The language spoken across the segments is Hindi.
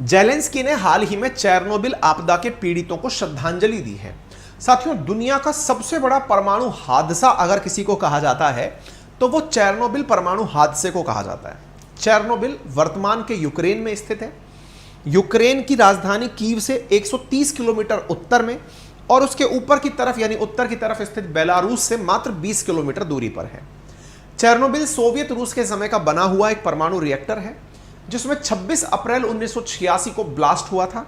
जेलेंस्की ने हाल ही में चेरनोबिल आपदा के पीड़ितों को श्रद्धांजलि दी है। साथियों, दुनिया का सबसे बड़ा परमाणु हादसा अगर किसी को कहा जाता है तो वो चेरनोबिल परमाणु हादसे को कहा जाता है। चेरनोबिल वर्तमान के यूक्रेन में स्थित है। यूक्रेन की राजधानी कीव से 130 किलोमीटर उत्तर में और उसके ऊपर की तरफ यानी उत्तर की तरफ स्थित बेलारूस से मात्र 20 किलोमीटर दूरी पर है। चेरनोबिल सोवियत रूस के समय का बना हुआ एक परमाणु रिएक्टर है जिसमें 26 अप्रैल 1986 को ब्लास्ट हुआ था,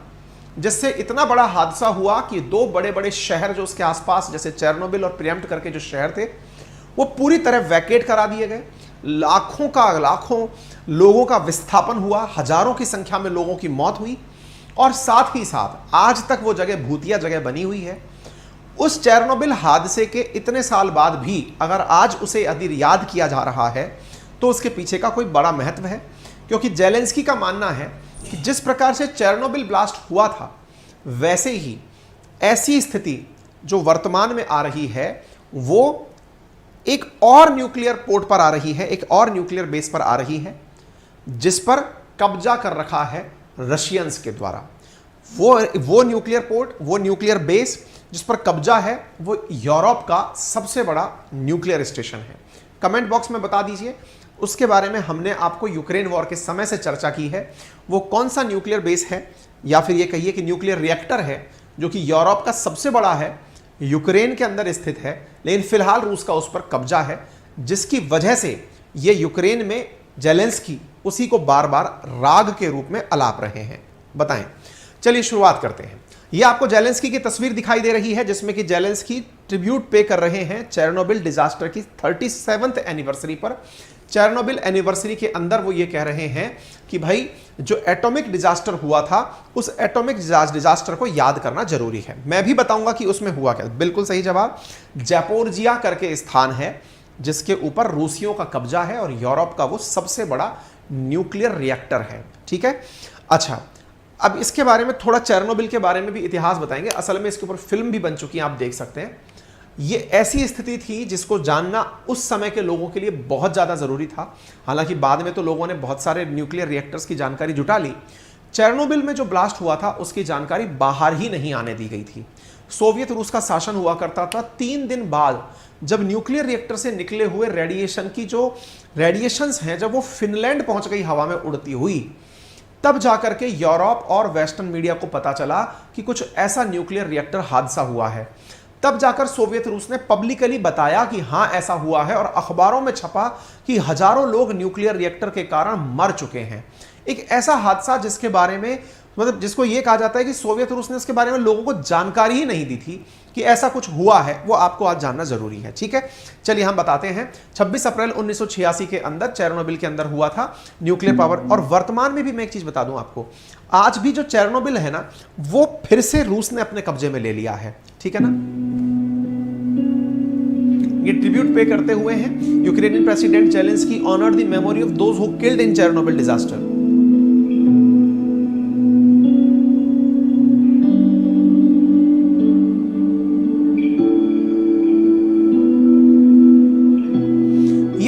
जिससे इतना बड़ा हादसा हुआ कि दो बड़े बड़े शहर जो उसके आसपास जैसे चेरनोबिल और प्रियम्प्ट करके जो शहर थे वो पूरी तरह वैकेट करा दिए गए। लाखों लोगों का विस्थापन हुआ, हजारों की संख्या में लोगों की मौत हुई और साथ ही साथ आज तक वो जगह भूतिया जगह बनी हुई है। उस चेरनोबिल हादसे के इतने साल बाद भी अगर आज उसे यदि याद किया जा रहा है तो उसके पीछे का कोई बड़ा महत्व है, क्योंकि जेलेंस्की का मानना है कि जिस प्रकार से चेरनोबिल ब्लास्ट हुआ था वैसे ही ऐसी स्थिति जो वर्तमान में आ रही है वो एक और न्यूक्लियर पोर्ट पर आ रही है, एक और न्यूक्लियर बेस पर आ रही है जिस पर कब्जा कर रखा है रशियंस के द्वारा। वो न्यूक्लियर पोर्ट, वो न्यूक्लियर बेस जिस पर कब्जा है वो यूरोप का सबसे बड़ा न्यूक्लियर स्टेशन है। कमेंट बॉक्स में बता दीजिए, उसके बारे में हमने आपको यूक्रेन वॉर के समय से चर्चा की है। वो कौन सा न्यूक्लियर बेस है या फिर ये कहिए कि न्यूक्लियर रिएक्टर है जो कि यूरोप का सबसे बड़ा है, यूक्रेन के अंदर स्थित है, लेकिन फिलहाल रूस का उस पर कब्जा है, जिसकी वजह से ये यूक्रेन में जेलेंस्की उसी को बार बार राग के रूप में अलाप रहे हैं। बताएं, चलिए शुरुआत करते हैं। ये आपको जेलेंस्की की तस्वीर दिखाई दे रही है जिसमें कि जेलेंस्की ट्रिब्यूट पे कर रहे हैं चेरनोबिल डिजास्टर की 37th एनिवर्सरी पर। चेरनोबिल एनिवर्सरी के अंदर वो ये कह रहे हैं कि भाई जो एटॉमिक डिजास्टर हुआ था उस एटॉमिक डिजास्टर को याद करना जरूरी है। मैं भी बताऊंगा कि उसमें हुआ क्या। बिल्कुल सही जवाब, जैपोरिजिया करके स्थान है जिसके ऊपर रूसियों का कब्जा है और यूरोप का वो सबसे बड़ा न्यूक्लियर रिएक्टर है। ठीक है, अच्छा, अब इसके बारे में थोड़ा चेरनोबिल के बारे में भी इतिहास बताएंगे। असल में इसके ऊपर फिल्म भी बन चुकी है, आप देख सकते हैं। ये ऐसी स्थिति थी जिसको जानना उस समय के लोगों के लिए बहुत ज़्यादा ज़रूरी था। हालांकि बाद में तो लोगों ने बहुत सारे न्यूक्लियर रिएक्टर्स की जानकारी जुटा ली। चेरनोबिल में जो ब्लास्ट हुआ था उसकी जानकारी बाहर ही नहीं आने दी गई थी। सोवियत रूस का शासन हुआ करता था। 3 दिन बाद जब न्यूक्लियर रिएक्टर से निकले हुए रेडिएशन की जो रेडिएशंस हैं जब वो फिनलैंड पहुंच गई हवा में उड़ती हुई, तब जाकर के यूरोप और वेस्टर्न मीडिया को पता चला कि कुछ ऐसा न्यूक्लियर रिएक्टर हादसा हुआ है। तब जाकर सोवियत रूस ने पब्लिकली बताया कि हाँ ऐसा हुआ है और अखबारों में छपा कि हजारों लोग न्यूक्लियर रिएक्टर के कारण मर चुके हैं। एक ऐसा हादसा जिसके बारे में मतलब जिसको यह कहा जाता है कि सोवियत रूस ने उसके बारे में लोगों को जानकारी ही नहीं दी थी कि ऐसा कुछ हुआ है, वो आपको आज जानना जरूरी है। ठीक है, चलिए हम बताते हैं। 26 अप्रैल 1986 के अंदर चेरनोबिल के अंदर हुआ था न्यूक्लियर पावर। और वर्तमान में भी मैं एक चीज बता दूं आपको, आज भी जो चेरनोबिल है ना वो फिर से रूस ने अपने कब्जे में ले लिया है। ठीक है ना, ये ट्रिब्यूट पे करते हुए हैं Ukrainian president Zelensky honoured the memory of those who killed in Chernobyl disaster.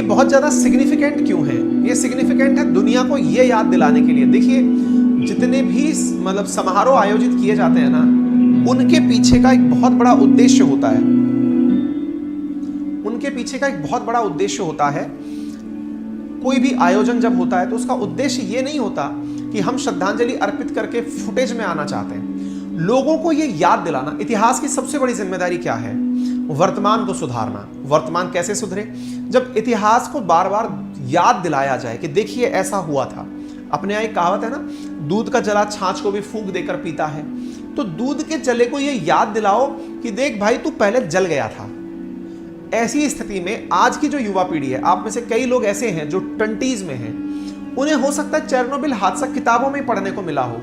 बहुत ज्यादा सिग्निफिकेंट क्यों है? ये सिग्निफिकेंट है दुनिया को ये याद दिलाने के लिए। देखिए, जितने भी मतलब समारोह आयोजित किए जाते हैं ना, उनके पीछे का एक बहुत बड़ा उद्देश्य होता है। उनके पीछे का एक बहुत बड़ा उद्देश्य होता है। कोई भी आयोजन जब होता है तो उसका उद्देश्य ये नहीं होता कि हम श्रद्धांजलि अर्पित करके फुटेज में आना चाहते हैं। लोगों को ये याद दिलाना। इतिहास की सबसे बड़ी जिम्मेदारी क्या है? वर्तमान को सुधारना। वर्तमान कैसे सुधरे? जब इतिहास को बार बार याद दिलाया जाए कि देखिए ऐसा हुआ था। अपने यहाँ एक कहावत है ना, दूध का जला छाछ को भी फूंक देकर पीता है। तो दूध के जले को ये याद दिलाओ कि देख भाई तू पहले जल गया था। ऐसी स्थिति में आज की जो युवा पीढ़ी है, आप में से कई लोग ऐसे हैं जो 20s में हैं, उन्हें हो सकता है चेरनोबिल हादसा किताबों में पढ़ने को मिला हो।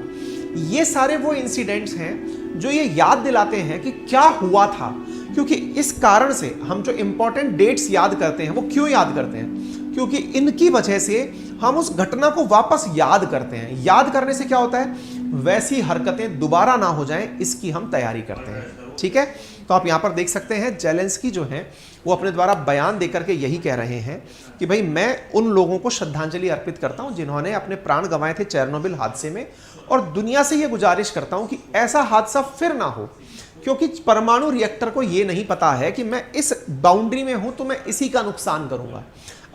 ये सारे वो इंसिडेंट्स हैं जो ये याद दिलाते हैं कि क्या हुआ था। क्योंकि इस कारण से हम जो इंपॉर्टेंट डेट्स याद करते हैं वो क्यों याद करते हैं? क्योंकि इनकी वजह से हम उस घटना को वापस याद करते हैं। याद करने से क्या होता है? वैसी हरकतें दोबारा ना हो जाएं, इसकी हम तैयारी करते हैं। ठीक है, तो आप यहां पर देख सकते हैं जेलेंस्की जो है वो अपने द्वारा बयान देकर के यही कह रहे हैं कि भाई मैं उन लोगों को श्रद्धांजलि अर्पित करता हूं जिन्होंने अपने प्राण गंवाए थे चेरनोबिल हादसे में, और दुनिया से ये गुजारिश करता हूं कि ऐसा हादसा फिर ना हो, क्योंकि परमाणु रिएक्टर को ये नहीं पता है कि मैं इस बाउंड्री में हूं तो मैं इसी का नुकसान करूंगा।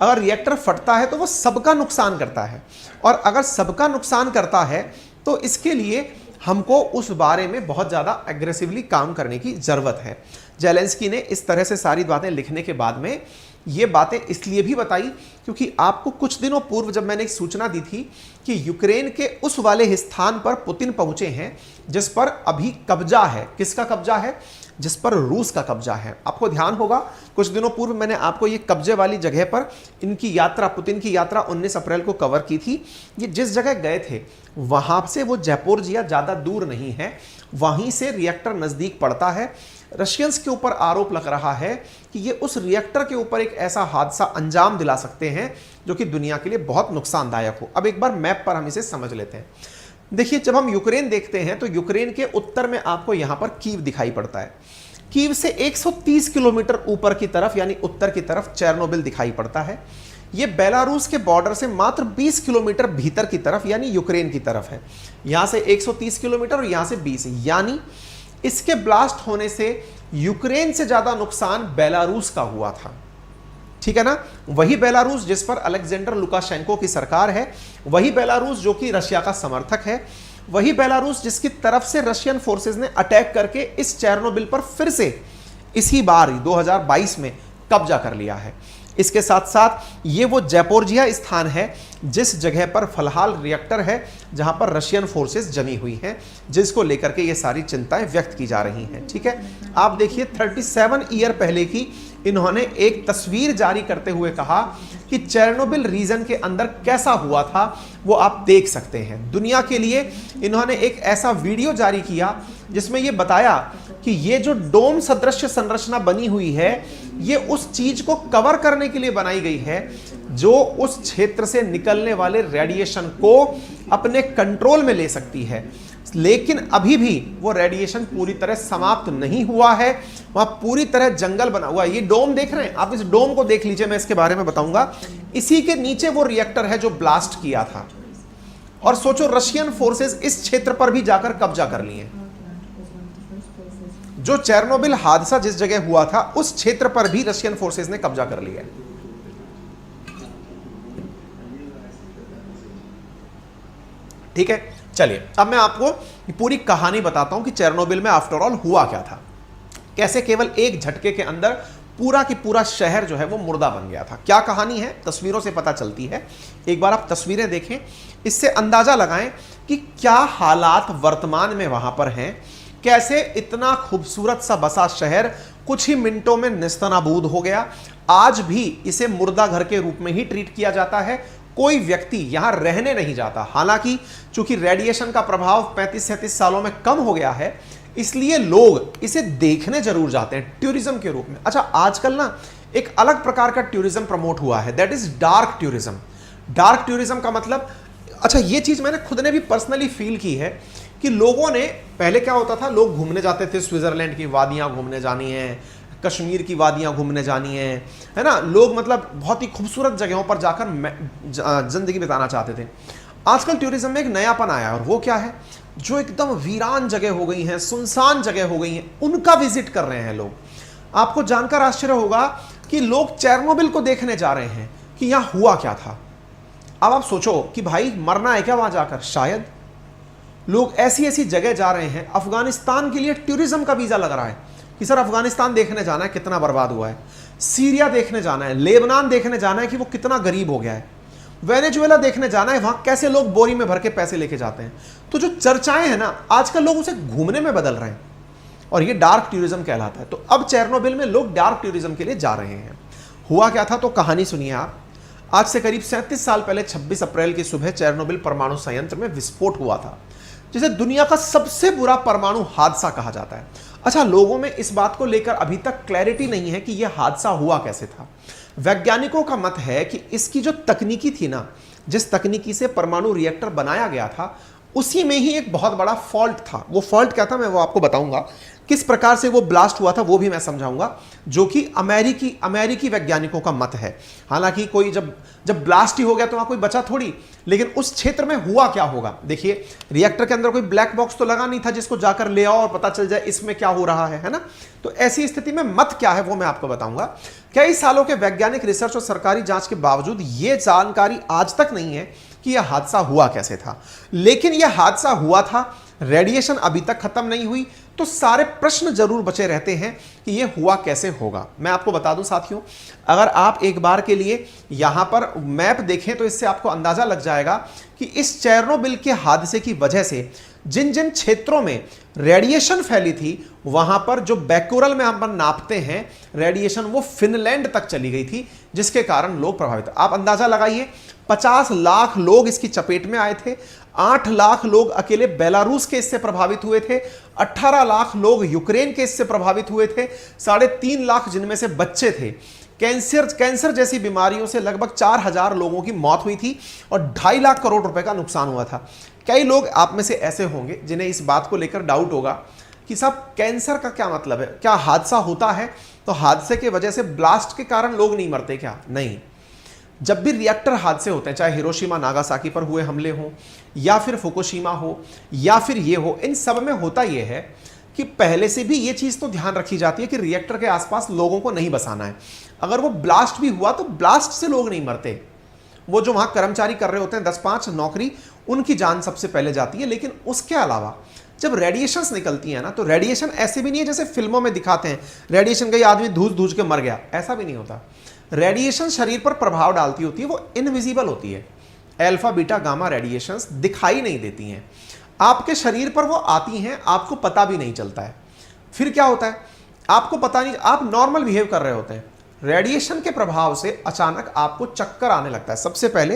अगर रिएक्टर फटता है तो वो सबका नुकसान करता है, और अगर सबका नुकसान करता है तो इसके लिए हमको उस बारे में बहुत ज़्यादा एग्रेसिवली काम करने की ज़रूरत है। जेलेंस्की ने इस तरह से सारी बातें लिखने के बाद में ये बातें इसलिए भी बताई क्योंकि आपको कुछ दिनों पूर्व जब मैंने एक सूचना दी थी कि यूक्रेन के उस वाले स्थान पर पुतिन पहुंचे हैं जिस पर अभी कब्जा है। किसका कब्जा है? जिस पर रूस का कब्जा है। आपको ध्यान होगा कुछ दिनों पूर्व मैंने आपको ये कब्जे वाली जगह पर इनकी यात्रा, पुतिन की यात्रा 19 अप्रैल को कवर की थी। ये जिस जगह गए थे वहां से वो जैपोरजिया ज़्यादा दूर नहीं है, वहीं से रिएक्टर नज़दीक पड़ता है। रशियंस के ऊपर आरोप लग रहा है कि ये उस रिएक्टर के ऊपर एक ऐसा हादसा अंजाम दिला सकते हैं जो कि दुनिया के लिए बहुत नुकसानदायक हो। अब एक बार मैप पर हम इसे समझ लेते हैं। देखिए, जब हम यूक्रेन देखते हैं तो यूक्रेन के उत्तर में आपको यहां पर कीव दिखाई पड़ता है। कीव से 130 किलोमीटर ऊपर की तरफ यानी उत्तर की तरफ चेरनोबिल दिखाई पड़ता है। यह बेलारूस के बॉर्डर से मात्र 20 किलोमीटर भीतर की तरफ यानी यूक्रेन की तरफ है। यहां से 130 किलोमीटर और यहां से 20, यानी इसके ब्लास्ट होने से यूक्रेन से ज्यादा नुकसान बेलारूस का हुआ था। ठीक है ना? वही बेलारूस जिस पर अलेक्जेंडर लुकाशेंको की सरकार है, वही बेलारूस जो कि रशिया का समर्थक है, वही बेलारूस जिसकी तरफ से रशियन फोर्सेस ने अटैक करके इस चेरनोबिल पर फिर से इसी बार 2022 में कब्जा कर लिया है। इसके साथ साथ ये वो जैपोरजिया स्थान है जिस जगह पर फिलहाल रिएक्टर है, जहां पर रशियन फोर्सेस जमी हुई हैं, जिसको लेकर के ये सारी चिंताएं व्यक्त की जा रही हैं। ठीक है, आप देखिए 37 ईयर पहले की इन्होंने एक तस्वीर जारी करते हुए कहा कि चेरनोबिल रीजन के अंदर कैसा हुआ था वो आप देख सकते हैं। दुनिया के लिए इन्होंने एक ऐसा वीडियो जारी किया जिसमें ये बताया कि ये जो डोम सदृश संरचना बनी हुई है ये उस चीज को कवर करने के लिए बनाई गई है जो उस क्षेत्र से निकलने वाले रेडिएशन को अपने कंट्रोल में ले सकती है। लेकिन अभी भी वो रेडिएशन पूरी तरह समाप्त नहीं हुआ है, वहां पूरी तरह जंगल बना हुआ है। ये डोम देख रहे हैं आप, इस डोम को देख लीजिए, मैं इसके बारे में बताऊंगा। इसी के नीचे वो रिएक्टर है जो ब्लास्ट किया था, और सोचो रशियन फोर्सेस इस क्षेत्र पर भी जाकर कब्जा कर लिए। जो चेरनोबिल हादसा जिस जगह हुआ था उस क्षेत्र पर भी रशियन फोर्सेस ने कब्जा कर लिया। ठीक है, चलिए अब मैं आपको पूरी कहानी बताता हूं कि चेरनोबिल में आफ्टर ऑल हुआ क्या था, कैसे केवल एक झटके के अंदर पूरा की पूरा शहर जो है वो मुर्दा बन गया था। क्या कहानी है, तस्वीरों से पता चलती है। एक बार आप तस्वीरें देखें, इससे अंदाजा लगाएं कि क्या हालात वर्तमान में वहां पर हैं, कैसे इतना खूबसूरत सा बसा शहर कुछ ही मिनटों में नेस्तनाबूद हो गया। आज भी इसे मुर्दा घर के रूप में ही ट्रीट किया जाता है, कोई व्यक्ति यहां रहने नहीं जाता। हालांकि चूंकि रेडिएशन का प्रभाव 35-37 सालों में कम हो गया है, इसलिए लोग इसे देखने जरूर जाते हैं टूरिज्म के रूप में। अच्छा, आजकल ना एक अलग प्रकार का टूरिज्म प्रमोट हुआ है, that is dark tourism. Dark tourism का मतलब, अच्छा ये चीज मैंने खुद ने भी पर्सनली फील की है कि लोगों ने, पहले क्या होता था, लोग घूमने जाते थे, स्विट्जरलैंड की वादियां घूमने जानी है, कश्मीर की वादियां घूमने जानी है ना, लोग मतलब बहुत ही खूबसूरत जगहों पर जाकर जिंदगी बिताना चाहते थे। आजकल टूरिज्म में एक नयापन आया है, और वो क्या है, जो एकदम वीरान जगह हो गई हैं, सुनसान जगह हो गई हैं, उनका विजिट कर रहे हैं लोग। आपको जानकर आश्चर्य होगा कि लोग चेरनोबिल को देखने जा रहे हैं कि यहां हुआ क्या था। अब आप सोचो कि भाई मरना है क्या वहां जाकर, शायद लोग ऐसी ऐसी जगह जा रहे हैं। अफगानिस्तान के लिए टूरिज्म का वीजा लग रहा है कि सर अफगानिस्तान देखने जाना है कितना बर्बाद हुआ है, सीरिया देखने जाना है, लेबनान देखने जाना है कि वो कितना गरीब हो गया है, वेनेजुएला देखने जाना है वहां कैसे लोग बोरी में भर के पैसे लेके जाते हैं। तो जो चर्चाएं हैं ना, आजकल लोग उसे घूमने में बदल रहे हैं, और ये डार्क टूरिज्म कहलाता है। तो अब चेरनोबिल में लोग डार्क टूरिज्म के लिए जा रहे हैं। हुआ क्या था, तो कहानी सुनिए आप। आज से करीब 37 साल पहले 26 अप्रैल की सुबह चेरनोबिल परमाणु संयंत्र में विस्फोट हुआ था, जिसे दुनिया का सबसे बुरा परमाणु हादसा कहा जाता है। अच्छा, लोगों में इस बात को लेकर अभी तक क्लैरिटी नहीं है कि यह हादसा हुआ कैसे था। वैज्ञानिकों का मत है कि इसकी जो तकनीकी थी ना, जिस तकनीकी से परमाणु रिएक्टर बनाया गया था, उसी में ही एक बहुत बड़ा फॉल्ट था। वो फॉल्ट क्या था मैं वो आपको बताऊंगा, किस प्रकार से वो ब्लास्ट हुआ था वो भी मैं समझाऊंगा, जो कि अमेरिकी वैज्ञानिकों का मत है। हालांकि कोई जब ब्लास्ट ही हो गया तो वहां कोई बचा थोड़ी, लेकिन उस क्षेत्र में हुआ क्या होगा। देखिए, रिएक्टर के अंदर कोई ब्लैक बॉक्स तो लगा नहीं था जिसको जाकर ले आओ और पता चल जाए इसमें क्या हो रहा है ना। तो ऐसी स्थिति में मत क्या है वो मैं आपको बताऊंगा। कई सालों के वैज्ञानिक रिसर्च और सरकारी जांच के बावजूद यह जानकारी आज तक नहीं है कि यह हादसा हुआ कैसे था। लेकिन यह हादसा हुआ था, रेडिएशन अभी तक खत्म नहीं हुई, तो सारे प्रश्न जरूर बचे रहते हैं कि यह हुआ कैसे होगा। मैं आपको बता दूं साथियों, अगर आप एक बार के लिए यहां पर मैप देखें तो इससे आपको अंदाजा लग जाएगा कि इस चेरनोबिल के हादसे की वजह से जिन जिन क्षेत्रों में रेडिएशन फैली थी वहां पर जो बैक्यूरल में हम नापते हैं रेडिएशन, वो फिनलैंड तक चली गई थी, जिसके कारण लोग प्रभावित। आप अंदाजा लगाइए, 50 लाख लोग इसकी चपेट में आए थे, 8 लाख लोग अकेले बेलारूस के इससे प्रभावित हुए थे, 18 लाख लोग यूक्रेन के इससे प्रभावित हुए थे, 3.5 लाख जिनमें से बच्चे थे। कैंसर जैसी बीमारियों से लगभग 4000 लोगों की मौत हुई थी और 2.5 लाख करोड़ रुपए का नुकसान हुआ था। कई लोग आप में से ऐसे होंगे जिन्हें इस बात को लेकर डाउट होगा कि साहब कैंसर का क्या मतलब है, क्या हादसा होता है तो हादसे की वजह से ब्लास्ट के कारण लोग नहीं मरते क्या? नहीं। जब भी रिएक्टर हादसे होते हैं, चाहे हिरोशिमा नागासाकी पर हुए हमले हों या फिर फुकुशिमा हो या फिर ये हो, इन सब में होता यह है कि पहले से भी ये चीज तो ध्यान रखी जाती है कि रिएक्टर के आसपास लोगों को नहीं बसाना है। अगर वो ब्लास्ट भी हुआ तो ब्लास्ट से लोग नहीं मरते, वो जो वहां कर्मचारी कर रहे होते हैं 10-5 नौकरी, उनकी जान सबसे पहले जाती है। लेकिन उसके अलावा जब रेडिएशंस निकलती है ना, तो रेडिएशन ऐसे भी नहीं है जैसे फिल्मों में दिखाते हैं, रेडिएशन गई आदमी धूस के मर गया, ऐसा भी नहीं होता। रेडिएशन शरीर पर प्रभाव डालती होती है, वो इनविजिबल होती है। अल्फा बीटा गामा रेडिएशंस दिखाई नहीं देती हैं, आपके शरीर पर वो आती हैं, आपको पता भी नहीं चलता है। फिर क्या होता है, आपको पता नहीं, आप नॉर्मल बिहेव कर रहे होते हैं, रेडिएशन के प्रभाव से अचानक आपको चक्कर आने लगता है। सबसे पहले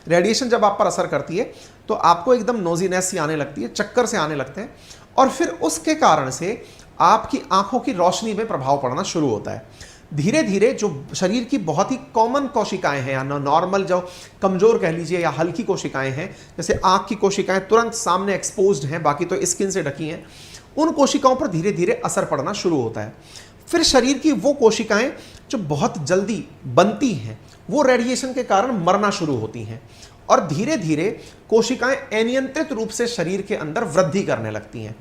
रेडिएशन जब आप पर असर करती है तो आपको एकदम नोजीनेस सी आने लगती है, चक्कर से आने लगते हैं, और फिर उसके कारण से आपकी आंखों की रोशनी में प्रभाव पड़ना शुरू होता है। धीरे धीरे जो शरीर की बहुत ही कॉमन कोशिकाएं हैं या नॉर्मल, जो कमजोर कह लीजिए या हल्की कोशिकाएं हैं, जैसे आंख की कोशिकाएं तुरंत सामने एक्सपोज्ड हैं, बाकी तो स्किन से ढकी हैं, उन कोशिकाओं पर धीरे धीरे असर पड़ना शुरू होता है। फिर शरीर की वो कोशिकाएं जो बहुत जल्दी बनती हैं वो रेडिएशन के कारण मरना शुरू होती हैं, और धीरे धीरे कोशिकाएं अनियंत्रित रूप से शरीर के अंदर वृद्धि करने लगती हैं।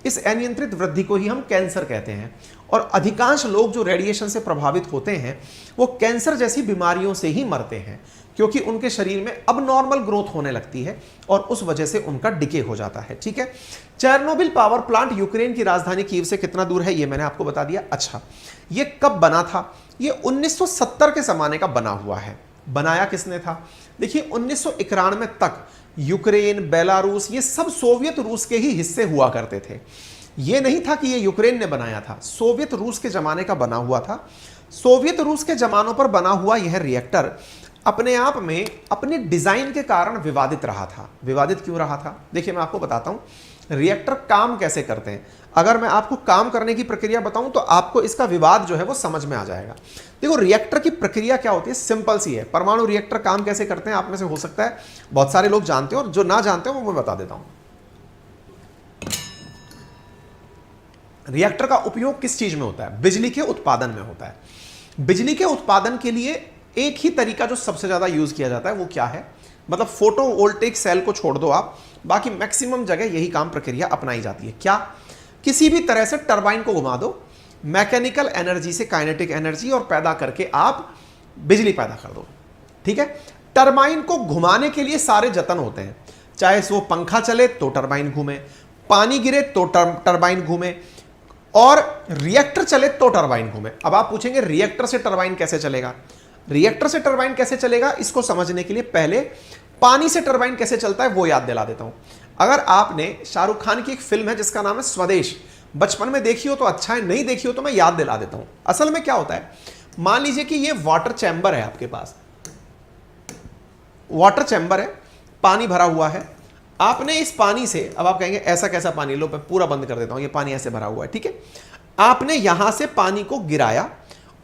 इस अनियंत्रित वृद्धि को ही हम कैंसर कहते हैं। और अधिकांश लोग जो रेडिएशन से प्रभावित होते हैं वो कैंसर जैसी बीमारियों से ही मरते हैं, क्योंकि उनके शरीर में अब नॉर्मल ग्रोथ होने लगती है और उस वजह से उनका डिके हो जाता है। ठीक है, चेरनोबिल पावर प्लांट यूक्रेन की राजधानी कीव से कितना दूर है ये मैंने आपको बता दिया। अच्छा, ये कब बना था? ये 1970 के जमाने का बना हुआ है। बनाया किसने था? देखिए, 1991 तक यूक्रेन, बेलारूस, ये सब सोवियत रूस के ही हिस्से हुआ करते थे। ये नहीं था कि ये यूक्रेन ने बनाया था, सोवियत रूस के जमाने का बना हुआ था। सोवियत रूस के जमानों पर बना हुआ यह रिएक्टर अपने आप में अपने डिजाइन के कारण विवादित रहा था। विवादित क्यों रहा था? देखिए, मैं आपको बताता हूं रिएक्टर काम कैसे करते हैं। अगर मैं आपको काम करने की प्रक्रिया बताऊं तो आपको इसका विवाद जो है वो समझ में आ जाएगा। देखो, रिएक्टर की प्रक्रिया क्या होती है, सिंपल सी है। परमाणु रिएक्टर काम कैसे करते हैं आप में से हो सकता है बहुत सारे लोग जानते हो, और जो ना जानते हो वो मैं बता देता हूं। रिएक्टर का उपयोग किस चीज में होता है? बिजली के उत्पादन में होता है। बिजली के उत्पादन के लिए एक ही तरीका जो सबसे ज्यादा यूज किया जाता है वो क्या है? मतलब फोटोवोल्टेइक सेल को छोड़ दो आप, बाकी मैक्सिमम जगह यही काम प्रक्रिया अपनाई जाती है। क्या? किसी भी तरह से टरबाइन को घुमा दो, मैकेनिकल एनर्जी से काइनेटिक एनर्जी और पैदा करके आप बिजली पैदा कर दो। ठीक है, टरबाइन को घुमाने के लिए सारे जतन होते हैं, चाहे वो पंखा चले तो टरबाइन घूमे, पानी गिरे तो टरबाइन घूमे, और रिएक्टर चले तो टरबाइन घूमे। अब आप पूछेंगे रिएक्टर से टरबाइन कैसे चलेगा? रिएक्टर से टरबाइन कैसे चलेगा इसको समझने के लिए पहले पानी से टरबाइन कैसे चलता है वो याद दिला देता हूं। अगर आपने शाहरुख खान की एक फिल्म है जिसका नाम है स्वदेश, बचपन में देखी हो तो अच्छा है, नहीं देखी हो तो मैं याद दिला देता हूं। असल में क्या होता है, मान लीजिए कि ये वाटर चैम्बर है, आपके पास वाटर चैम्बर है, पानी भरा हुआ है। आपने इस पानी से, अब आप कहेंगे ऐसा कैसा पानी, लो मैं पूरा बंद कर देता हूं, ये पानी ऐसे भरा हुआ है। ठीक है, आपने यहां से पानी को गिराया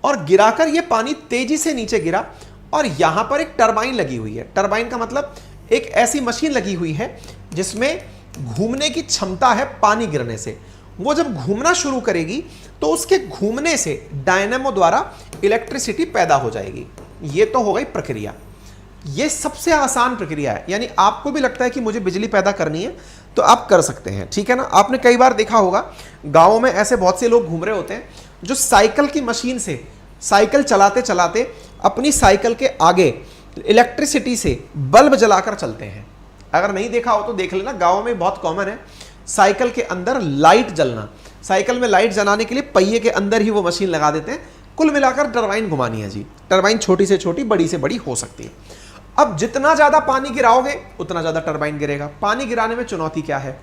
और गिराकर ये पानी तेजी से नीचे गिरा, और यहां पर एक टरबाइन लगी हुई है। टरबाइन का मतलब एक ऐसी मशीन लगी हुई है जिसमें घूमने की क्षमता है पानी गिरने से। वो जब घूमना शुरू करेगी तो उसके घूमने से डायनेमो द्वारा इलेक्ट्रिसिटी पैदा हो जाएगी। ये तो हो गई प्रक्रिया, ये सबसे आसान प्रक्रिया है। यानी आपको भी लगता है कि मुझे बिजली पैदा करनी है तो आप कर सकते हैं, ठीक है ना। आपने कई बार देखा होगा गाँव में ऐसे बहुत से लोग घूम रहे होते हैं जो साइकिल की मशीन से साइकिल चलाते चलाते अपनी साइकिल के आगे इलेक्ट्रिसिटी से बल्ब जलाकर चलते हैं। अगर नहीं देखा हो तो देख लेना, गाँव में बहुत कॉमन है साइकिल के अंदर लाइट जलना। साइकिल में लाइट जलाने के लिए पहिए के अंदर ही वो मशीन लगा देते हैं। कुल मिलाकर टरबाइन घुमानी है जी। टरबाइन छोटी से छोटी बड़ी से बड़ी हो सकती है। अब जितना ज़्यादा पानी गिराओगे उतना ज़्यादा टरबाइन गिरेगा। पानी गिराने में चुनौती क्या है,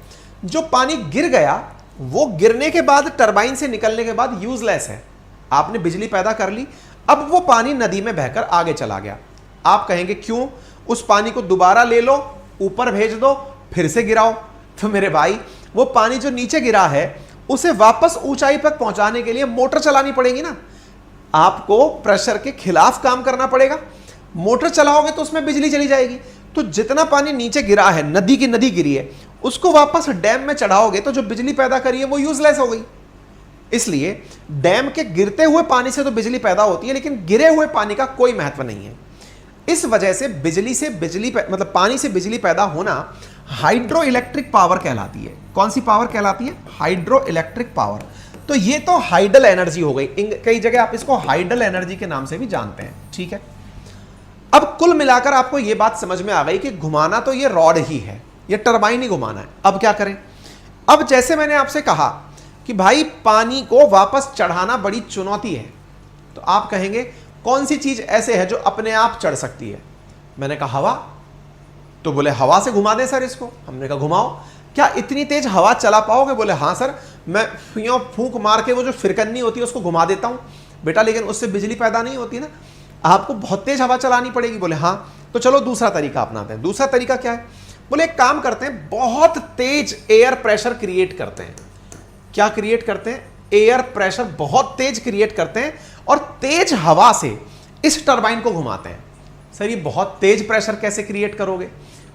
जो पानी गिर गया वो गिरने के बाद टरबाइन से निकलने के बाद यूजलेस है। आपने बिजली पैदा कर ली, अब वो पानी नदी में बहकर आगे चला गया। आप कहेंगे क्यों, उस पानी को दोबारा ले लो, ऊपर भेज दो, फिर से गिराओ। तो मेरे भाई वो पानी जो नीचे गिरा है उसे वापस ऊंचाई पर पहुंचाने के लिए मोटर चलानी पड़ेगी ना। आपको प्रेशर के खिलाफ काम करना पड़ेगा। मोटर चलाओगे तो उसमें बिजली चली जाएगी। तो जितना पानी नीचे गिरा है, नदी की नदी गिरी है, उसको वापस डैम में चढ़ाओगे तो जो बिजली पैदा करी है वो यूजलेस हो गई। इसलिए डैम के गिरते हुए पानी से तो बिजली पैदा होती है, लेकिन गिरे हुए पानी का कोई महत्व नहीं है। इस वजह से मतलब पानी से बिजली पैदा होना हाइड्रो इलेक्ट्रिक पावर कहलाती है। कौन सी पावर कहलाती है? Hydro electric power. तो ये तो हाइडल एनर्जी हो गई। कई जगह आप इसको हाइडल एनर्जी के नाम से भी जानते हैं, ठीक है। अब कुल मिलाकर आपको यह बात समझ में आ गई कि घुमाना तो ये रॉड ही है, ये टरबाइन ही घुमाना है। अब क्या करें? अब जैसे मैंने आपसे कहा कि भाई पानी को वापस चढ़ाना बड़ी चुनौती है, तो आप कहेंगे कौन सी चीज ऐसे है जो अपने आप चढ़ सकती है? मैंने कहा हवा। तो बोले हवा से घुमा दें सर इसको। हमने कहा घुमाओ। क्या इतनी तेज हवा चला पाओगे? बोले हाँ सर, मैं फूंक मार के वो जो फिरकन्नी होती है उसको घुमा देता हूं। बेटा लेकिन उससे बिजली पैदा नहीं होती ना, आपको बहुत तेज हवा चलानी पड़ेगी। बोले हाँ। तो चलो दूसरा तरीका अपनाते हैं। दूसरा तरीका क्या है? बोले एक काम करते हैं, बहुत तेज एयर प्रेशर क्रिएट करते हैं। क्या क्रिएट करते हैं? एयर प्रेशर बहुत तेज क्रिएट करते हैं और तेज हवा से इस टरबाइन को घुमाते हैं। सर ये बहुत तेज प्रेशर कैसे क्रिएट करोगे?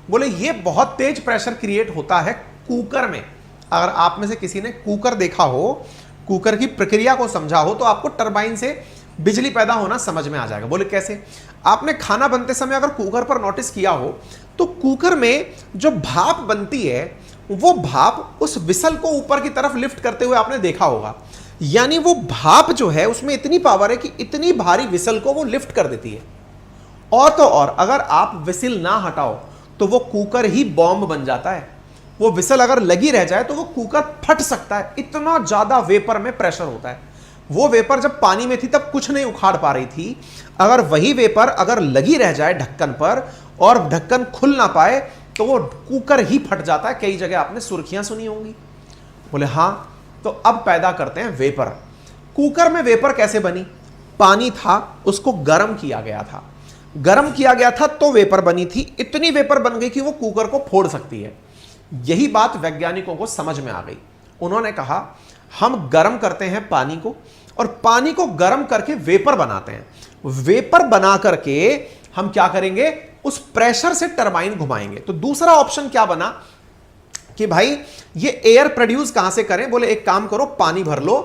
बोले ये बहुत तेज प्रेशर क्रिएट होता है कुकर में। अगर आप में से किसी ने कुकर देखा हो, कुकर की प्रक्रिया को समझा हो, तो आपको टरबाइन से बिजली पैदा होना समझ में आ जाएगा। बोले कैसे? आपने खाना बनते समय अगर कुकर पर नोटिस किया हो तो कुकर में जो भाप बनती है वो भाप उस विसल को ऊपर की तरफ लिफ्ट करते हुए आपने देखा होगा। यानी वो भाप जो है उसमें इतनी पावर है कि इतनी भारी विसल को वो लिफ्ट कर देती है। और तो और अगर आप विसल ना हटाओ तो वो कुकर ही बॉम्ब बन जाता है। वो विसल अगर लगी रह जाए तो वो कुकर फट सकता है, इतना ज्यादा वेपर में प्रेशर होता है। वो वेपर जब पानी में थी तब कुछ नहीं उखाड़ पा रही थी, अगर वही वेपर अगर लगी रह जाए ढक्कन पर और ढक्कन खुल ना पाए तो वो कुकर ही फट जाता है। कई जगह आपने सुर्खियां सुनी होंगी। बोले हाँ। तो अब पैदा करते हैं वेपर। कुकर में वेपर कैसे बनी? पानी था, उसको गर्म किया गया था, गर्म किया गया था तो वेपर बनी थी। इतनी वेपर बन गई कि वो कुकर को फोड़ सकती है। यही बात वैज्ञानिकों को समझ में आ गई। उन्होंने कहा हम गर्म करते हैं पानी को और पानी को गर्म करके वेपर बनाते हैं। वेपर बना करके हम क्या करेंगे? उस प्रेशर से टरबाइन घुमाएंगे। तो दूसरा ऑप्शन क्या बना कि भाई ये एयर प्रोड्यूस कहां से करें? बोले एक काम करो, पानी भर लो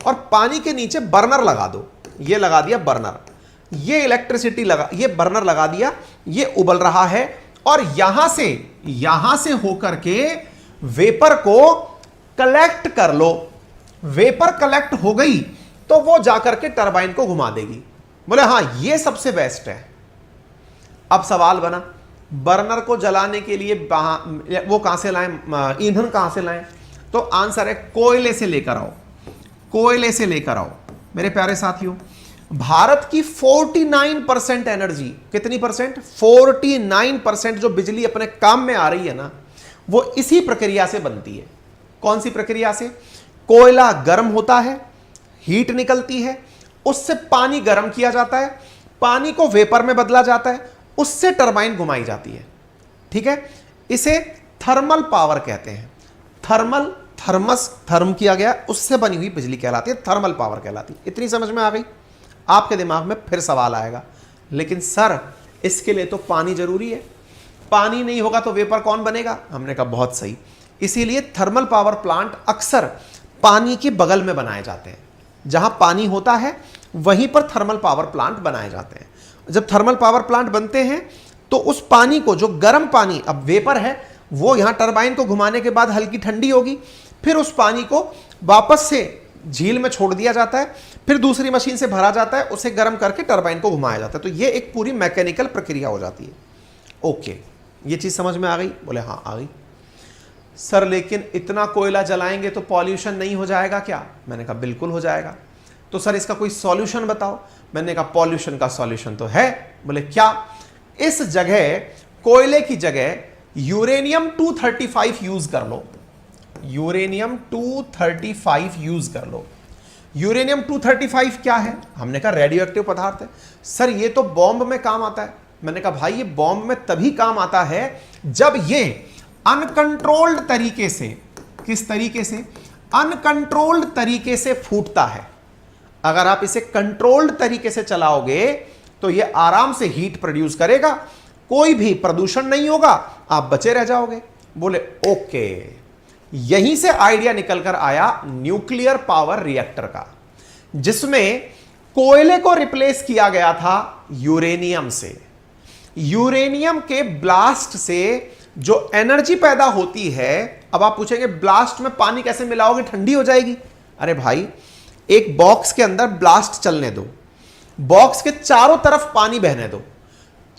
और पानी के नीचे बर्नर लगा दो। ये लगा दिया बर्नर, ये इलेक्ट्रिसिटी लगा, ये बर्नर लगा दिया, ये उबल रहा है और यहां से होकर के वेपर को कलेक्ट कर लो। वेपर कलेक्ट हो गई तो वो जाकर के टरबाइन को घुमा देगी। बोले हाँ ये सबसे बेस्ट है। अब सवाल बना, बर्नर को जलाने के लिए वो कहां से लाएं, ईंधन कहां से लाएं? तो आंसर है कोयले से लेकर आओ। कोयले से लेकर आओ। मेरे प्यारे साथियों, भारत की 49% एनर्जी, कितनी परसेंट? 49% जो बिजली अपने काम में आ रही है ना, वो इसी प्रक्रिया से बनती है। कौन सी प्रक्रिया से? कोयला गर्म होता है, हीट निकलती है, उससे पानी गर्म किया जाता है, पानी को वेपर में बदला जाता है, उससे टरबाइन घुमाई जाती है। ठीक है, इसे थर्मल पावर कहते हैं। थर्म किया गया, उससे बनी हुई बिजली कहलाती है, थर्मल पावर कहलाती है। इतनी समझ में आ गई? आपके दिमाग में फिर सवाल आएगा, लेकिन सर इसके लिए तो पानी जरूरी है। पानी नहीं होगा तो वेपर कौन बनेगा? हमने कहा बहुत सही। इसीलिए थर्मल पावर प्लांट अक्सर पानी के बगल में बनाए जाते हैं। जहां पानी होता है वहीं पर थर्मल पावर प्लांट बनाए जाते हैं। जब थर्मल पावर प्लांट बनते हैं तो उस पानी को, जो गर्म पानी अब वेपर है, वो यहां टरबाइन को घुमाने के बाद हल्की ठंडी होगी, फिर उस पानी को वापस से झील में छोड़ दिया जाता है, फिर दूसरी मशीन से भरा जाता है, उसे गर्म करके टरबाइन को घुमाया जाता है। तो ये एक पूरी मैकेनिकल प्रक्रिया हो जाती है। ओके, ये चीज समझ में आ गई? बोले हाँ आ गई। सर लेकिन इतना कोयला जलाएंगे तो पॉल्यूशन नहीं हो जाएगा क्या? मैंने कहा बिल्कुल हो जाएगा। तो सर इसका कोई सॉल्यूशन बताओ। मैंने कहा पॉल्यूशन का सॉल्यूशन तो है। बोले क्या? इस जगह, कोयले की जगह यूरेनियम 235 यूज कर लो। यूरेनियम 235 यूज कर लो। यूरेनियम 235 क्या है? हमने कहा रेडियो एक्टिव पदार्थ है। सर ये तो बॉम्ब में काम आता है। मैंने कहा भाई ये बॉम्ब में तभी काम आता है जब ये अनकंट्रोल्ड तरीके से, किस तरीके से? अनकंट्रोल्ड तरीके से फूटता है। अगर आप इसे कंट्रोल्ड तरीके से चलाओगे तो ये आराम से हीट प्रोड्यूस करेगा, कोई भी प्रदूषण नहीं होगा, आप बचे रह जाओगे। बोले ओके। यहीं से आइडिया निकलकर आया न्यूक्लियर पावर रिएक्टर का, जिसमें कोयले को रिप्लेस किया गया था यूरेनियम से। यूरेनियम के ब्लास्ट से जो एनर्जी पैदा होती है, अब आप पूछेंगे ब्लास्ट में पानी कैसे मिलाओगे, ठंडी हो जाएगी? अरे भाई एक बॉक्स के अंदर ब्लास्ट चलने दो, बॉक्स के चारों तरफ पानी बहने दो,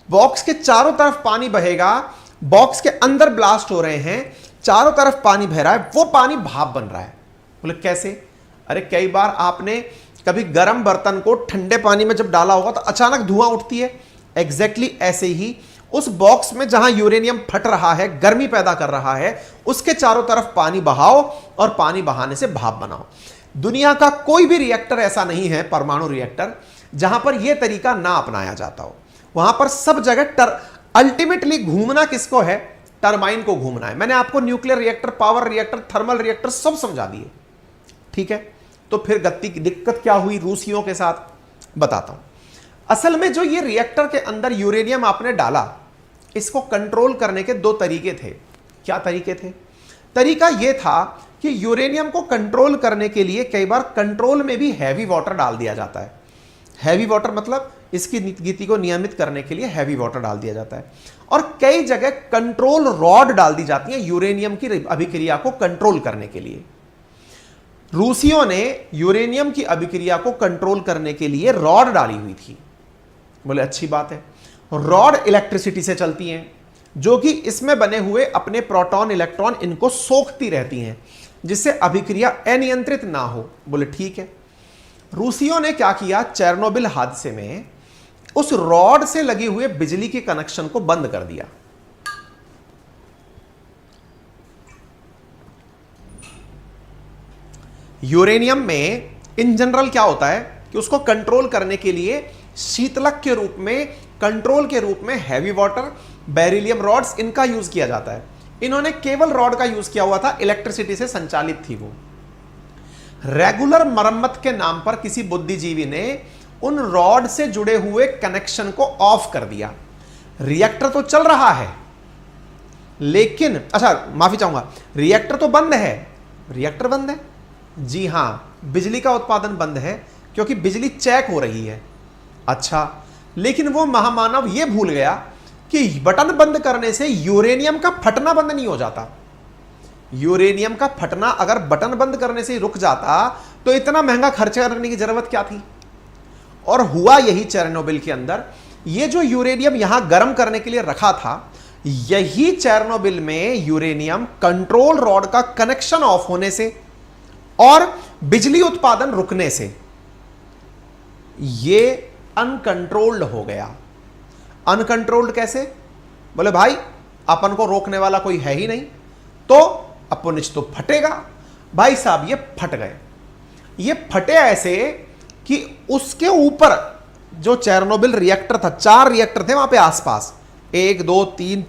बॉक्स के चारों तरफ पानी बहेगा, बॉक्स के अंदर ब्लास्ट हो रहे हैं, चारों तरफ पानी बह रहा है, वो पानी भाप बन रहा है। बोले कैसे? अरे कई बार आपने कभी गर्म बर्तन को ठंडे पानी में जब डाला होगा तो अचानक धुआं उठती है। एग्जैक्टली ऐसे ही उस बॉक्स में जहां यूरेनियम फट रहा है, गर्मी पैदा कर रहा है, उसके चारों तरफ पानी बहाओ और पानी बहाने से भाप बनाओ। दुनिया का कोई भी रिएक्टर ऐसा नहीं है, परमाणु रिएक्टर, जहां पर यह तरीका ना अपनाया जाता हो। वहां पर सब जगह अल्टीमेटली घूमना किसको है? टरबाइन को घूमना है। मैंने आपको nuclear reactor, power reactor, thermal reactor सब समझा दिए, ठीक है? तो फिर गति की दिक्कत क्या हुई रूसियों के साथ, बताता हूं। असल में जो ये रिएक्टर के अंदर यूरेनियम आपने डाला, इसको कंट्रोल करने के दो तरीके थे। क्या तरीके थे? तरीका यह था कि यूरेनियम को कंट्रोल करने के लिए कई बार कंट्रोल में भी हैवी वाटर डाल दिया जाता है। हैवी वाटर मतलब इसकी गति को नियमित करने के लिए हैवी वाटर डाल दिया जाता है। और कई जगह कंट्रोल रॉड डाल दी जाती है यूरेनियम की अभिक्रिया को कंट्रोल करने के लिए। रूसियों ने यूरेनियम की अभिक्रिया को कंट्रोल करने के लिए रॉड डाली हुई थी। बोले अच्छी बात है। रॉड इलेक्ट्रिसिटी से चलती हैं, जो कि इसमें बने हुए अपने प्रोटॉन इलेक्ट्रॉन इनको सोखती रहती हैं, जिससे अभिक्रिया अनियंत्रित ना हो। बोले ठीक है। रूसियों ने क्या किया? चेरनोबिल हादसे में उस रॉड से लगे हुए बिजली के कनेक्शन को बंद कर दिया। यूरेनियम में इन जनरल क्या होता है कि उसको कंट्रोल करने के लिए शीतलक के रूप में, कंट्रोल के रूप में हैवी वाटर, बेरिलियम रॉड्स, इनका यूज किया जाता है। इन्होंने केवल रॉड का यूज किया हुआ था, इलेक्ट्रिसिटी से संचालित थी वो। रेगुलर मरम्मत के नाम पर किसी बुद्धिजीवी ने उन रॉड से जुड़े हुए कनेक्शन को ऑफ कर दिया। रिएक्टर तो चल रहा है, लेकिन अच्छा माफी चाहूंगा, रिएक्टर तो बंद है। रिएक्टर बंद है? जी हां, बिजली का उत्पादन बंद है क्योंकि बिजली चेक हो रही है। अच्छा, लेकिन वो महामानव ये भूल गया कि बटन बंद करने से यूरेनियम का फटना बंद नहीं हो जाता। यूरेनियम का फटना अगर बटन बंद करने से रुक जाता तो इतना महंगा खर्चा करने की जरूरत क्या थी? और हुआ यही चेरनोबिल के अंदर। ये जो यूरेनियम यहां गर्म करने के लिए रखा था, यही चेरनोबिल में यूरेनियम कंट्रोल रॉड का कनेक्शन ऑफ होने से और बिजली उत्पादन रुकने से ये अनकंट्रोल्ड हो गया। अनकंट्रोल्ड कैसे? बोले भाई अपन को रोकने वाला कोई है ही नहीं, तो अपनिच तो फटेगा। भाई साहब ये फट गए। ये फटे ऐसे कि उसके ऊपर जो चेरनोबिल रिएक्टर था, 4 रिएक्टर थे वहां पे आसपास, 1 2 3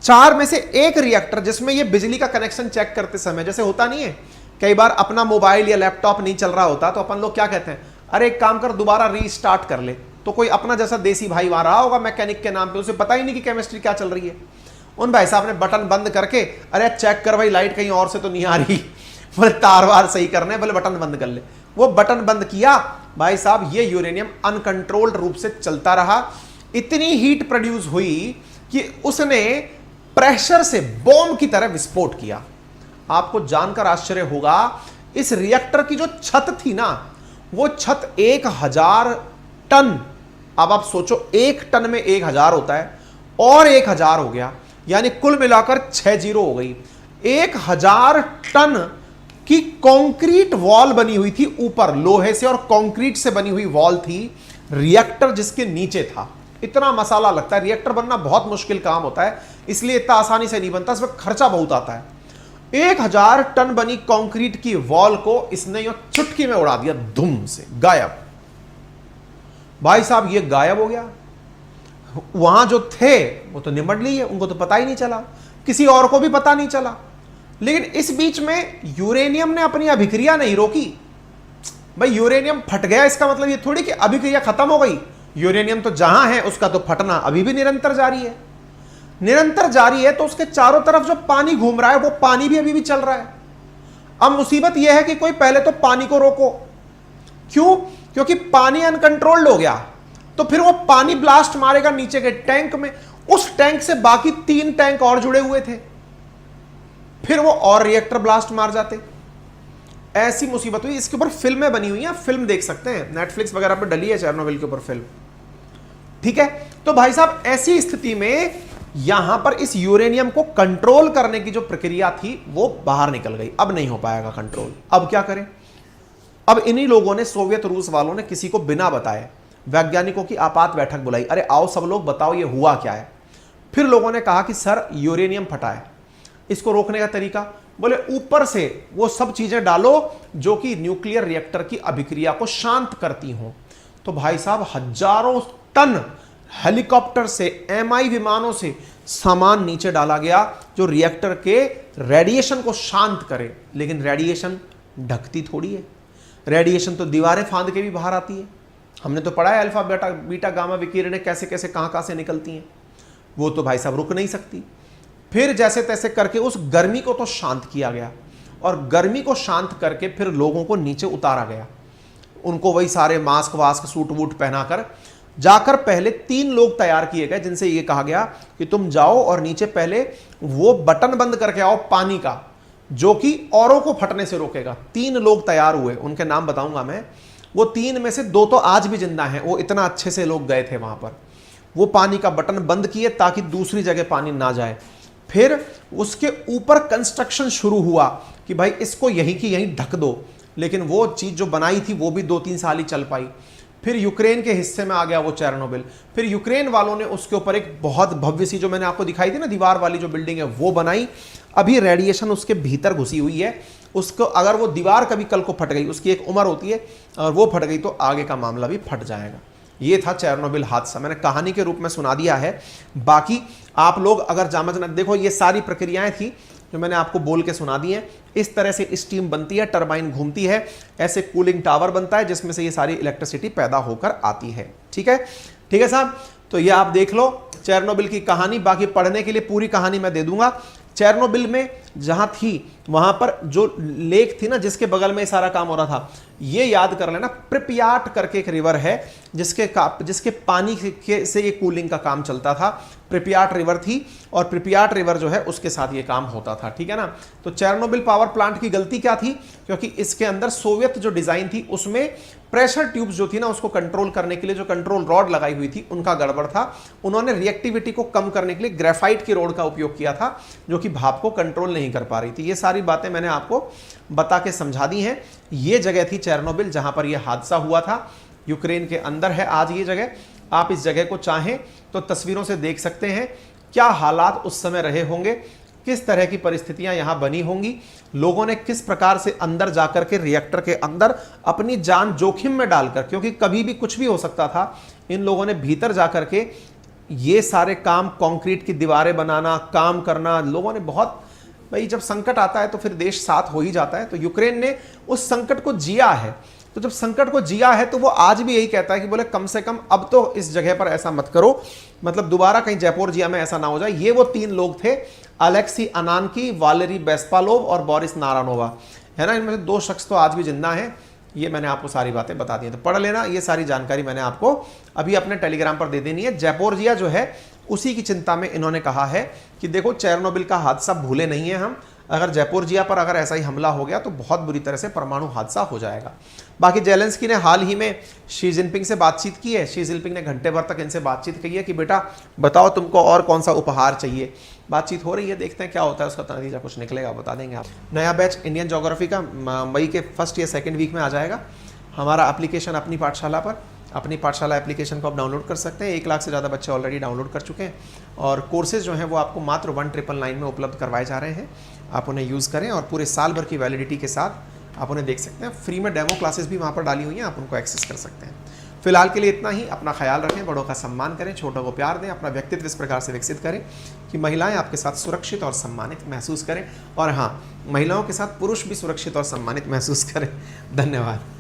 4 में से एक रिएक्टर जिसमें ये बिजली का कनेक्शन चेक करते समय, जैसे होता नहीं है कई बार अपना मोबाइल या लैपटॉप नहीं चल रहा होता तो अपन लोग क्या कहते हैं, अरे एक काम कर दोबारा रीस्टार्ट कर ले, तो कोई अपना जैसा देसी भाई वहां रहा होगा मैकेनिक के नाम पे, उसे पता ही नहीं कि केमिस्ट्री क्या चल रही है। उन भाई साहब ने बटन बंद करके, अरे चेक कर भाई लाइट कहीं और से तो नहीं आ रही, बोले तार वार सही करने, बोले बटन बंद कर ले। वो बटन बंद किया भाई साहब, ये यूरेनियम अनकंट्रोल्ड रूप से चलता रहा। इतनी हीट प्रोड्यूस हुई कि उसने प्रेशर से बॉम्ब की तरह विस्फोट किया। आपको जानकर आश्चर्य होगा, इस रिएक्टर की जो छत थी ना, वो छत 1000 टन, अब आप सोचो 1 टन में 1000 होता है और 1000 हो गया, यानी कुल मिलाकर 6 जीरो हो गई। 1000 टन की कंक्रीट वॉल बनी हुई थी ऊपर, लोहे से और कंक्रीट से बनी हुई वॉल थी, रिएक्टर जिसके नीचे था। इतना मसाला लगता है, रिएक्टर बनना बहुत मुश्किल काम होता है, इसलिए इतना आसानी से नहीं बनता, इसमें खर्चा बहुत आता है। 1000 टन बनी कंक्रीट की वॉल को इसने यो चुटकी में उड़ा दिया, धूम से गायब। भाई साहब ये गायब हो गया, वहां जो थे वो तो निमट लिए, उनको तो पता ही नहीं चला, किसी और को भी पता नहीं चला। लेकिन इस बीच में यूरेनियम ने अपनी अभिक्रिया नहीं रोकी। भाई यूरेनियम फट गया इसका मतलब ये थोड़ी कि अभिक्रिया खत्म हो गई। यूरेनियम तो जहां है उसका तो फटना अभी भी निरंतर जारी है, निरंतर जारी है। तो उसके चारों तरफ जो पानी घूम रहा है वो पानी भी अभी भी चल रहा है। अब मुसीबत यह है कि कोई पहले तो पानी को रोको। क्यों? क्योंकि पानी अनकंट्रोल्ड हो गया तो फिर वो पानी ब्लास्ट मारेगा नीचे के टैंक में, उस टैंक से बाकी 3 टैंक और जुड़े हुए थे, फिर वो और रिएक्टर ब्लास्ट मार जाते। ऐसी मुसीबत हुई। इसके ऊपर फिल्में बनी हुई हैं, फिल्म देख सकते हैं, नेटफ्लिक्स वगैरह पे डली है चेरनोबिल के ऊपर फिल्म। ठीक है, तो भाई साहब ऐसी स्थिति में यहां पर इस यूरेनियम को कंट्रोल करने की जो प्रक्रिया थी वो बाहर निकल गई। अब नहीं हो पाएगा कंट्रोल। अब क्या करें? अब इन्हीं लोगों ने, सोवियत रूस वालों ने, किसी को बिना बताए वैज्ञानिकों की आपात बैठक बुलाई। अरे आओ सब लोग बताओ ये हुआ क्या है। फिर लोगों ने कहा कि सर यूरेनियम फटा है, इसको रोकने का तरीका, बोले ऊपर से वो सब चीजें डालो जो कि न्यूक्लियर रिएक्टर की अभिक्रिया को शांत करती हों। तो भाई साहब हजारों टन हेलीकॉप्टर से, MI विमानों से सामान नीचे डाला गया जो रिएक्टर के रेडिएशन को शांत करे। लेकिन रेडिएशन ढकती थोड़ी है, रेडिएशन तो दीवारें फांद के भी बाहर आती है। हमने तो पढ़ा है अल्फा बीटा गामा विकिरणें कैसे कैसे कहां से निकलती हैं। वो तो भाई साहब रुक नहीं सकती। फिर जैसे तैसे करके उस गर्मी को तो शांत किया गया, और गर्मी को शांत करके फिर लोगों को नीचे उतारा गया। उनको वही सारे मास्क वास्क सूट वूट पहनाकर जाकर पहले 3 लोग तैयार किए गए, जिनसे ये कहा गया कि तुम जाओ और नीचे पहले वो बटन बंद करके आओ पानी का, जो कि औरों को फटने से रोकेगा। 3 लोग तैयार हुए, उनके नाम बताऊंगा मैं। वो 3 में से 2 तो आज भी जिंदा हैं, वो इतना अच्छे से लोग गए थे वहां पर। वो पानी का बटन बंद किए ताकि दूसरी जगह पानी ना जाए। फिर उसके ऊपर कंस्ट्रक्शन शुरू हुआ कि भाई इसको यहीं की यहीं ढक दो। लेकिन वो चीज जो बनाई थी वो भी 2-3 साल ही चल पाई। फिर यूक्रेन के हिस्से में आ गया वो चेरनोबिल। फिर यूक्रेन वालों ने उसके ऊपर एक बहुत भव्य सी, जो मैंने आपको दिखाई थी ना दीवार वाली जो बिल्डिंग है, वो बनाई। अभी रेडिएशन उसके भीतर घुसी हुई है। उसको अगर वो दीवार कभी कल को फट गई, उसकी एक उम्र होती है, और वो फट गई तो आगे का मामला भी फट जाएगा। ये था चेरनोबिल हादसा, मैंने कहानी के रूप में सुना दिया है। बाकी आप लोग अगर जामच देखो, ये सारी प्रक्रियाएं थी जो मैंने आपको बोल के सुना दी है। इस तरह से स्टीम बनती है, टरबाइन घूमती है, ऐसे कूलिंग टावर बनता है जिसमें से ये सारी इलेक्ट्रिसिटी पैदा होकर आती है। ठीक है, ठीक है साहब। तो ये आप देख लो चेरनोबिल की कहानी। बाकी पढ़ने के लिए पूरी कहानी मैं दे दूंगा। चेरनोबिल में जहां थी वहां पर जो लेक थी ना, जिसके बगल में सारा काम हो रहा था, ये याद कर लेना, प्रिपियाट करके एक रिवर है जिसके पानी से ये कूलिंग का काम चलता था। प्रिपियाट रिवर थी, और प्रिपियाट रिवर जो है उसके साथ ये काम होता था। ठीक है ना। तो चेरनोबिल पावर प्लांट की गलती क्या थी? क्योंकि इसके अंदर सोवियत जो डिजाइन थी उसमें प्रेशर ट्यूब्स जो थी ना, उसको कंट्रोल करने के लिए जो कंट्रोल रॉड लगाई हुई थी उनका गड़बड़ था। उन्होंने रिएक्टिविटी को कम करने के लिए ग्रेफाइट की रॉड का उपयोग किया था, जो कि भाप को कंट्रोल नहीं कर पा रही थी। ये सारी बातें मैंने आपको बता के समझा दी हैं। ये जगह थी चेरनोबिल जहां पर यह हादसा हुआ था। यूक्रेन के अंदर है आज ये जगह। आप इस जगह को चाहें तो तस्वीरों से देख सकते हैं क्या हालात उस समय रहे होंगे, किस तरह की परिस्थितियां यहां बनी होंगी, लोगों ने किस प्रकार से अंदर जाकर के रिएक्टर के अंदर अपनी जान जोखिम में डालकर, क्योंकि कभी भी कुछ भी हो सकता था, इन लोगों ने भीतर जाकर के ये सारे काम, कंक्रीट की दीवारें बनाना, काम करना, लोगों ने बहुत, भाई जब संकट आता है तो फिर देश साथ हो ही जाता है। तो यूक्रेन ने उस संकट को जिया है। तो जब संकट को जिया है तो वो आज भी यही कहता है कि बोले कम से कम अब तो इस जगह पर ऐसा मत करो, मतलब दोबारा कहीं जयपुर में ऐसा ना हो जाए। ये वो 3 लोग थे, अलेक्सी अनानकी, वालेरी बेस्पालोव और बोरिस नारानोवा, है ना। इनमें से 2 शख्स तो आज भी जिंदा हैं। ये मैंने आपको सारी बातें बता दी हैं, तो पढ़ लेना। ये सारी जानकारी मैंने आपको अभी अपने टेलीग्राम पर दे देनी है। जयपोरजिया जो है उसी की चिंता में इन्होंने कहा है कि देखो चेरनोबिल का हादसा भूले नहीं है हम, अगर जयपोरजिया पर अगर ऐसा ही हमला हो गया तो बहुत बुरी तरह से परमाणु हादसा हो जाएगा। बाकी जेलेंस्की ने हाल ही में शी जिनपिंग से बातचीत की है। शी जिनपिंग ने घंटे भर तक इनसे बातचीत की है कि बेटा बताओ तुमको और कौन सा उपहार चाहिए। बातचीत हो रही है, देखते हैं क्या होता है, उसका नतीजा कुछ निकलेगा बता देंगे आप। नया बैच इंडियन ज्योग्राफी का मई के 1st या 2nd वीक में आ जाएगा। हमारा एप्लीकेशन अपनी पाठशाला पर, अपनी पाठशाला एप्लीकेशन को आप डाउनलोड कर सकते हैं। 1 लाख से ज़्यादा बच्चे ऑलरेडी डाउनलोड कर चुके हैं और कोर्सेज जो हैं वो आपको मात्र 1999 में उपलब्ध करवाए जा रहे हैं। आप उन्हें यूज़ करें और पूरे साल भर की वैलिडिटी के साथ आप उन्हें देख सकते हैं। फ्री में डेमो क्लासेस भी वहाँ पर डाली हुई हैं, आप उनको एक्सेस कर सकते हैं। फिलहाल के लिए इतना ही। अपना ख्याल रखें, बड़ों का सम्मान करें, छोटों को प्यार दें, अपना व्यक्तित्व इस प्रकार से विकसित करें कि महिलाएं आपके साथ सुरक्षित और सम्मानित महसूस करें, और हाँ, महिलाओं के साथ पुरुष भी सुरक्षित और सम्मानित महसूस करें। धन्यवाद।